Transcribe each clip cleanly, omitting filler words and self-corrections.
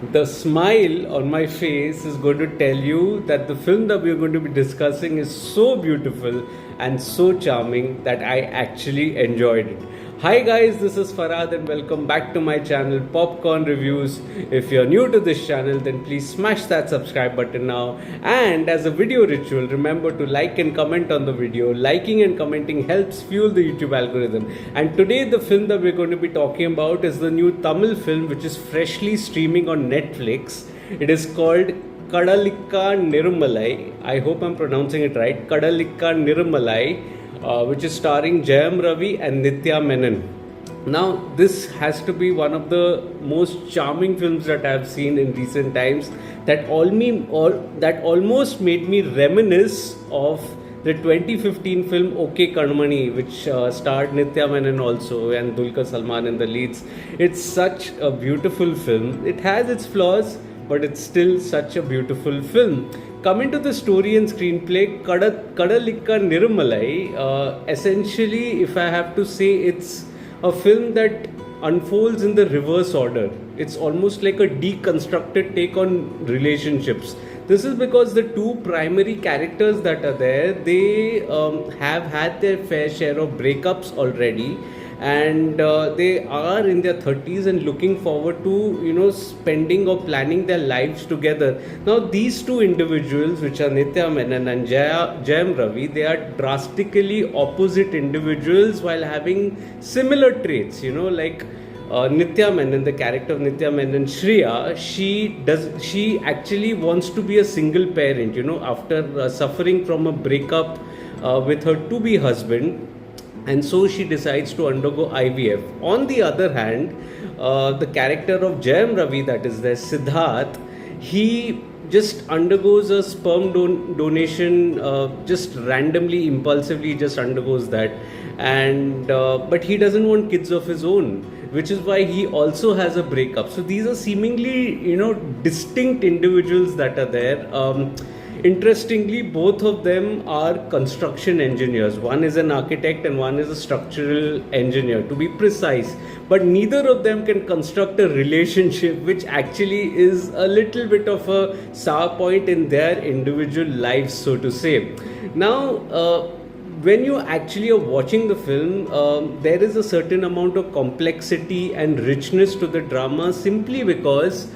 The smile on my face is going to tell you that the film that we're going to be discussing is so beautiful and so charming that I actually enjoyed it. Hi guys, this is Farhad and welcome back to my channel Popcorn Reviews. If you're new to this channel, then please smash that subscribe button now. And as a video ritual, remember to like and comment on the video. Liking and commenting helps fuel the YouTube algorithm. And today the film that we're going to be talking about is the new Tamil film which is freshly streaming on Netflix. It is called KADHALIKKA NERAMILLAI. I hope I'm pronouncing it right. KADHALIKKA NERAMILLAI. Which is starring Jayam Ravi and Nithya Menen. Now, this has to be one of the most charming films that I have seen in recent times. That almost made me reminisce of the 2015 film OK Karmani, which starred Nithya Menen also and Dulquer Salman in the leads. It's such a beautiful film. It has its flaws, but it's still such a beautiful film. Coming to the story and screenplay, KADHALIKKA NERAMILLAI, essentially, if I have to say, it's a film that unfolds in the reverse order. It's almost like a deconstructed take on relationships. This is because the two primary characters that are there, they have had their fair share of breakups already, and they are in their 30s and looking forward to spending or planning their lives together. Now these two individuals, which are Nithya Menen and Jayam Ravi, they are drastically opposite individuals while having similar traits. Like Nithya Menen, the character of Nithya Menen, Shriya, she actually wants to be a single parent, after suffering from a breakup with her to-be husband, and so she decides to undergo IVF. On the other hand, the character of Jayam Ravi, that is there, Siddharth, he just undergoes a sperm donation, just randomly, impulsively, just undergoes that, and but he doesn't want kids of his own, which is why he also has a breakup. So these are seemingly distinct individuals that are there. Interestingly, both of them are construction engineers. One is an architect and one is a structural engineer, to be precise. But neither of them can construct a relationship, which actually is a little bit of a sour point in their individual lives, so to say. Now, when you actually are watching the film, there is a certain amount of complexity and richness to the drama, simply because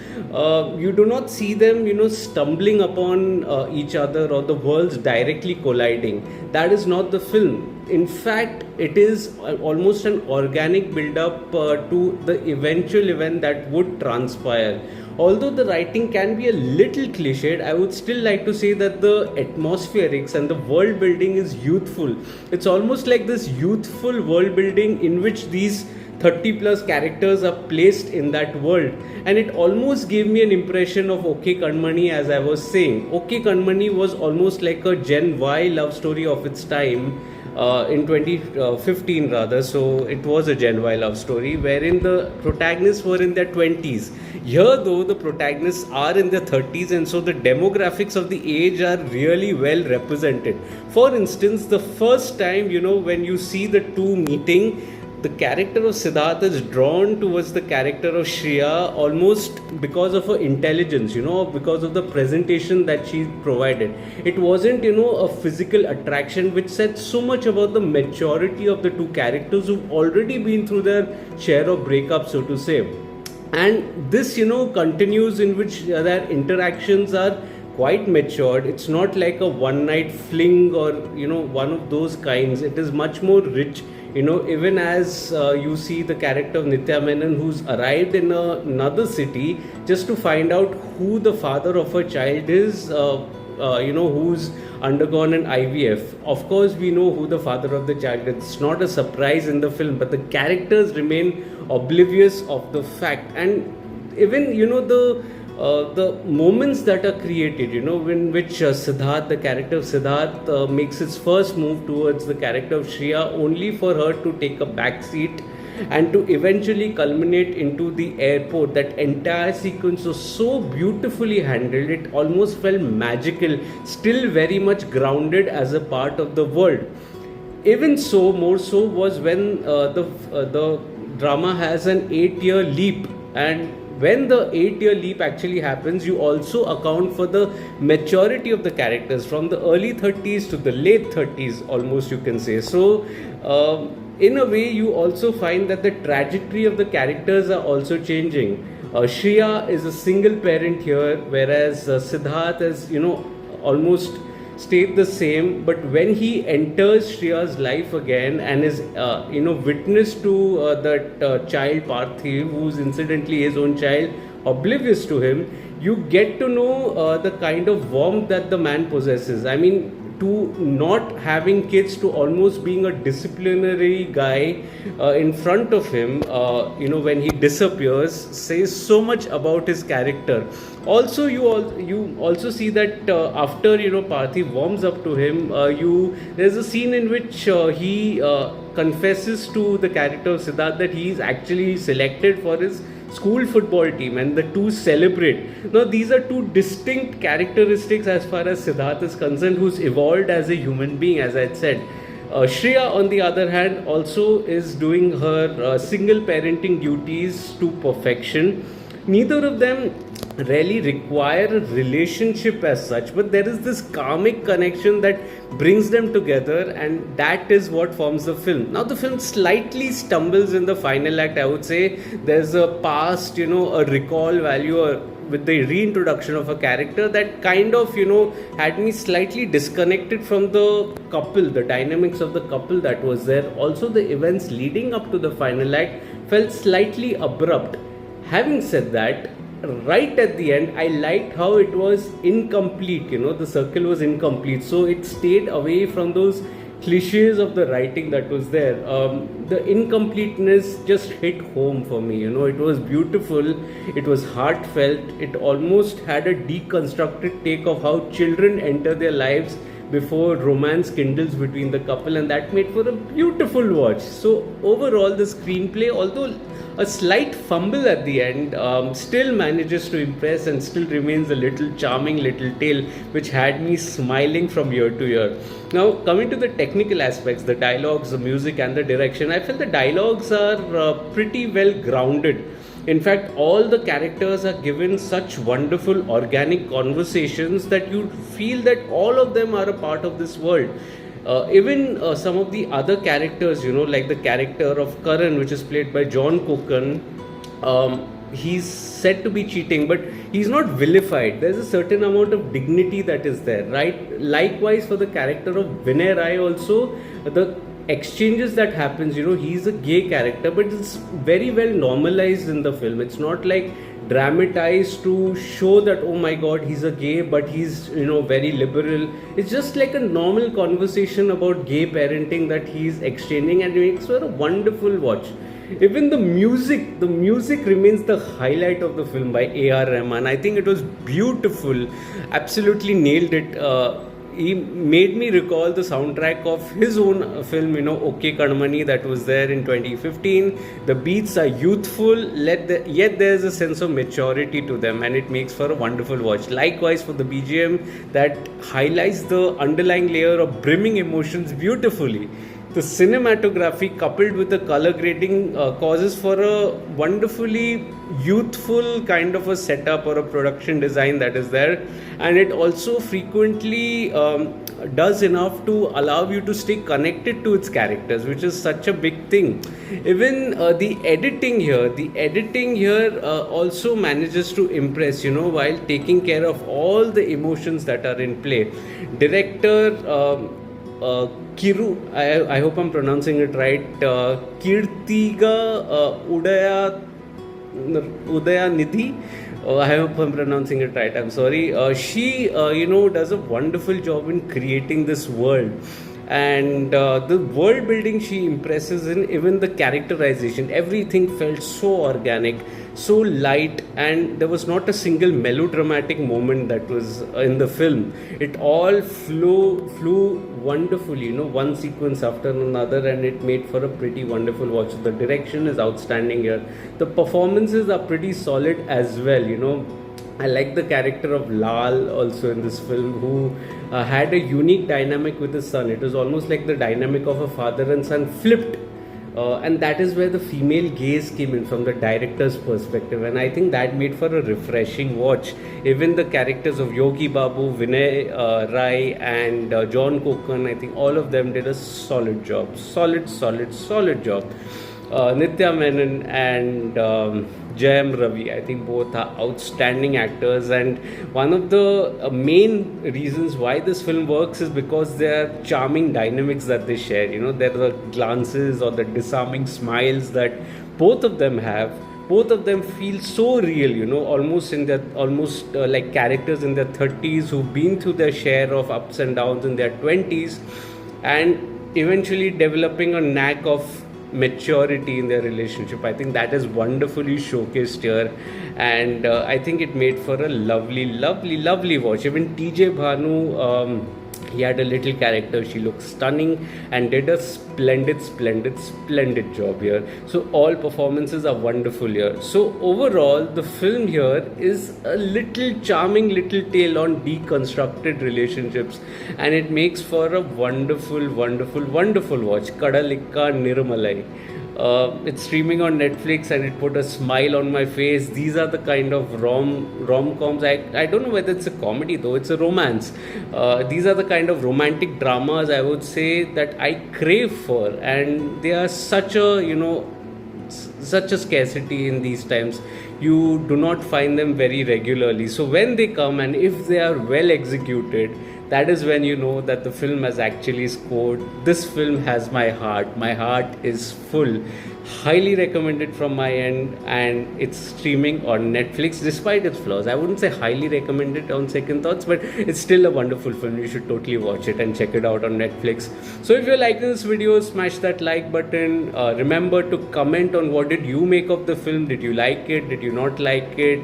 you do not see them, stumbling upon each other or the worlds directly colliding. That is not the film. In fact, it is almost an organic build-up to the eventual event that would transpire. Although the writing can be a little cliched, I would still like to say that the atmospherics and the world building is youthful. It's almost like this youthful world building in which these 30 plus characters are placed in that world, and it almost gave me an impression of OK Karmani. As I was saying, OK Karmani was almost like a Gen Y love story of its time, in 2015 rather. So it was a Gen Y love story wherein the protagonists were in their 20s. Here though, the protagonists are in their 30s, and so the demographics of the age are really well represented. For instance, the first time, when you see the two meeting, the character of Siddharth is drawn towards the character of Shriya almost because of her intelligence, because of the presentation that she provided. It wasn't, a physical attraction, which said so much about the maturity of the two characters who've already been through their share of breakups, so to say. And this, continues, in which their interactions are quite matured. It's not like a one night fling or, one of those kinds. It is much more rich. Even as you see the character of Nithya Menen, who's arrived in another city just to find out who the father of her child is, who's undergone an IVF. Of course, we know who the father of the child is. It's not a surprise in the film, but the characters remain oblivious of the fact. And even, the moments that are created, in which Siddharth, the character of Siddharth, makes its first move towards the character of Shriya, only for her to take a back seat and to eventually culminate into the airport. That entire sequence was so beautifully handled, it almost felt magical, still very much grounded as a part of the world. Even so, more so was when the drama has an 8-year leap, and when the 8-year leap actually happens, you also account for the maturity of the characters from the early 30s to the late 30s, almost you can say. So, in a way, you also find that the trajectory of the characters are also changing. Shreya is a single parent here, whereas Siddharth is, almost stayed the same. But when he enters Shreya's life again and is, witness to that child Parthiv, who's incidentally his own child, oblivious to him, you get to know the kind of warmth that the man possesses. I mean, to not having kids to almost being a disciplinary guy in front of him, when he disappears, says so much about his character. Also, you also see that after Parthiv warms up to him, there's a scene in which he confesses to the character of Siddharth that he is actually selected for his school football team, and the two celebrate. Now, these are two distinct characteristics as far as Siddharth is concerned, who's evolved as a human being, as I said. Shreya, on the other hand, also is doing her single parenting duties to perfection. Neither of them really require a relationship as such, but there is this karmic connection that brings them together, and that is what forms the film. Now, the film slightly stumbles in the final act, I would say. There's a past, a recall value, or with the reintroduction of a character that kind of, had me slightly disconnected from the couple, the dynamics of the couple that was there. Also, the events leading up to the final act felt slightly abrupt. Having said that, right at the end, I liked how it was incomplete. The circle was incomplete, so it stayed away from those cliches of the writing that was there. The incompleteness just hit home for me. It was beautiful, it was heartfelt, it almost had a deconstructed take of how children enter their lives before romance kindles between the couple, and that made for a beautiful watch. So overall, the screenplay, although a slight fumble at the end, still manages to impress and still remains a little charming little tale which had me smiling from year to year. Now, coming to the technical aspects, the dialogues, the music and the direction, I feel the dialogues are pretty well grounded. In fact, all the characters are given such wonderful organic conversations that you feel that all of them are a part of this world. Even some of the other characters, like the character of Karan, which is played by John Cokan, he's said to be cheating, but he's not vilified. There's a certain amount of dignity that is there, right? Likewise, for the character of Vinay Rai also, the exchanges that happens, he's a gay character, but it's very well normalized in the film. It's not like dramatized to show that, oh my god, he's a gay, but he's very liberal. It's just like a normal conversation about gay parenting that he's exchanging, and it makes for a wonderful watch. Even the music remains the highlight of the film by A.R. Rahman. I think it was beautiful, absolutely nailed it. He made me recall the soundtrack of his own film, OK Kadmani, that was there in 2015. The beats are youthful, yet there is a sense of maturity to them, and it makes for a wonderful watch. Likewise, for the BGM, that highlights the underlying layer of brimming emotions beautifully. The cinematography coupled with the color grading causes for a wonderfully youthful kind of a setup or a production design that is there, and it also frequently does enough to allow you to stay connected to its characters, which is such a big thing. Even the editing here also manages to impress, while taking care of all the emotions that are in play. Director Kiru, I hope I'm pronouncing it right, Kirtiga Udaya Nidhi. I hope I'm pronouncing it right. I'm sorry. She, does a wonderful job in creating this world. And the world building she impresses in, even the characterization, everything felt so organic, so light, and there was not a single melodramatic moment that was in the film. It all flew wonderfully, one sequence after another, and it made for a pretty wonderful watch. The direction is outstanding here. The performances are pretty solid as well, I like the character of Lal also in this film, who had a unique dynamic with his son. It was almost like the dynamic of a father and son flipped. and that is where the female gaze came in from the director's perspective, and I think that made for a refreshing watch. Even the characters of Yogi Babu, Vinay Rai, and John Kokon, I think all of them did a solid job. Solid job. Nithya Menon and Jayam Ravi, I think both are outstanding actors, and one of the main reasons why this film works is because there are charming dynamics that they share. You know, there are the glances or the disarming smiles that both of them have. Both of them feel so real, you know, almost like characters in their 30s who've been through their share of ups and downs in their 20s, and eventually developing a knack of maturity in their relationship. I think that is wonderfully showcased here, and I think it made for a lovely watch. Even TJ Bhanu, he had a little character. She looked stunning and did a splendid job here. So all performances are wonderful here. So overall, the film here is a little charming little tale on deconstructed relationships, and it makes for a wonderful watch. Kadhalikka Neramalai. It's streaming on Netflix, and it put a smile on my face. These are the kind of rom-coms. I don't know whether it's a comedy though. It's a romance. These are the kind of romantic dramas, I would say, that I crave for, and they are such a scarcity in these times. You do not find them very regularly. So when they come, and if they are well executed, that is when you know that the film has actually scored. This film has my heart. My heart is full. Highly recommended from my end, and it's streaming on Netflix despite its flaws. I wouldn't say highly recommended on second thoughts, but it's still a wonderful film. You should totally watch it and check it out on Netflix. So if you're liking this video, smash that like button. Remember to comment on what did you make of the film. Did you like it? Did you not like it?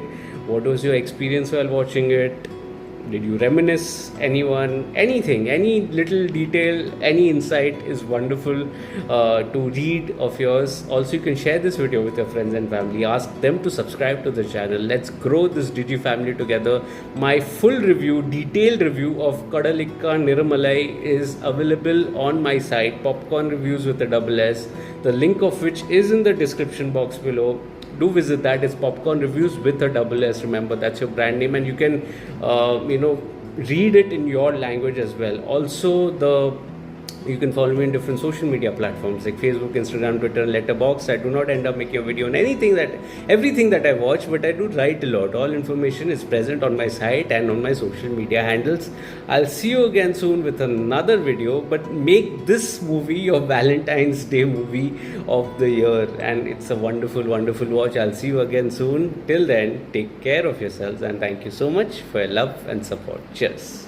What was your experience while watching it? Did you reminisce anyone? Anything, any little detail, any insight is wonderful to read of yours. Also, you can share this video with your friends and family. Ask them to subscribe to the channel. Let's grow this Digi family together. My full review, detailed review of Kadhalikka Neramalai is available on my site, Popcorn Reviews with a double S, the link of which is in the description box below. Do visit that. It's Popcorn Reviews with a double S. Remember, that's your brand name, and you can read it in your language as well. Also, you can follow me on different social media platforms like Facebook, Instagram, Twitter, Letterboxd. I do not end up making a video on everything that I watch, but I do write a lot. All information is present on my site and on my social media handles. I'll see you again soon with another video, but make this movie your Valentine's Day movie of the year, and it's a wonderful watch. I'll see you again soon. Till then, take care of yourselves, and thank you so much for your love and support. Cheers.